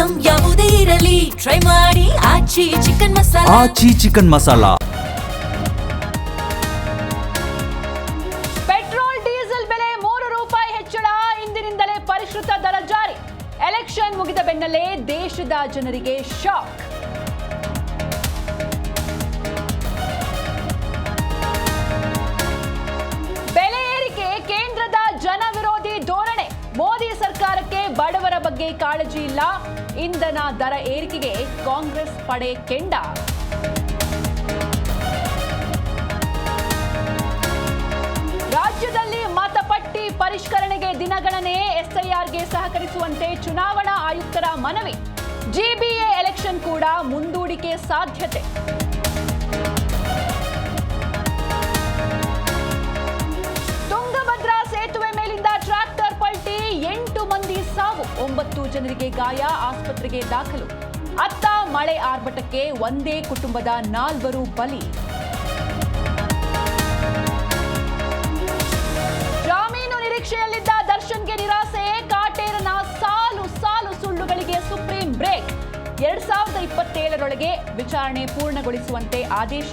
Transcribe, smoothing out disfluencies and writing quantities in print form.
Item ಯಾವುದೇ ಇರಲಿ try ಮಾಡಿ ಆಚಿ ಚಿಕನ್ ಮಸಾಲಾ. ಆಚಿ ಚಿಕನ್ ಮಸಾಲಾ. ಪೆಟ್ರೋಲ್ ಡೀಸೆಲ್ ಬೆಲೆ ₹3 ಹೆಚ್ಚಳ, ಇಂದಿನಿಂದಲೇ ಪರಿಷ್ಕೃತ ದರ ಜಾರಿ. ಎಲೆಕ್ಷನ್ ಮುಗಿದ ಬೆನ್ನಲ್ಲೇ ದೇಶದ ಜನರಿಗೆ ಶಾಕ್. ಬೆಲೆ ಏರಿಕೆ ಕೇಂದ್ರದ ಜನ ವಿರೋಧಿ ಧೋರಣೆ. ಮೋದಿ ಸರ್ಕಾರಕ್ಕೆ ಬಡವರ ಬಗ್ಗೆ ಕಾಳಜಿ ಇಲ್ಲ. ಇಂಧನ ದರ ಏರಿಕೆಗೆ ಕಾಂಗ್ರೆಸ್ ಪಡೆ ಕೆಂಡ. ರಾಜ್ಯದಲ್ಲಿ ಮತಪಟ್ಟಿ ಪರಿಷ್ಕರಣೆಗೆ ದಿನಗಣನೆ, ಎಸ್ಐಆರ್ಗೆ ಸಹಕರಿಸುವಂತೆ ಚುನಾವಣಾ ಆಯುಕ್ತರ ಮನವಿ. ಜಿಬಿಎ ಎಲೆಕ್ಷನ್ ಕೂಡ ಮುಂದೂಡಿಕೆ ಸಾಧ್ಯತೆ. ತುಂಗಭದ್ರಾ ಸೇತುವೆ ಮೇಲಿಂದ ಟ್ರ್ಯಾಕ್ಟರ್ ಪಲ್ಟಿ, 8 ಮಂದಿ ಸಾವು, 9 ಜನರಿಗೆ ಗಾಯ, ಆಸ್ಪತ್ರೆಗೆ ದಾಖಲು. ಅತ್ತ ಮಳೆ ಆರ್ಭಟಕ್ಕೆ ಒಂದೇ ಕುಟುಂಬದ 4 ಬಲಿ. ಜಾಮೀನು ನಿರೀಕ್ಷೆಯಲ್ಲಿದ್ದ ದರ್ಶನ್ಗೆ ನಿರಾಸೆ, ಕಾಟೇರನ ಸಾಲು ಸುಳ್ಳುಗಳಿಗೆ ಸುಪ್ರೀಂ ಬ್ರೇಕ್. 2027ರೊಳಗೆ ವಿಚಾರಣೆ ಪೂರ್ಣಗೊಳಿಸುವಂತೆ ಆದೇಶ.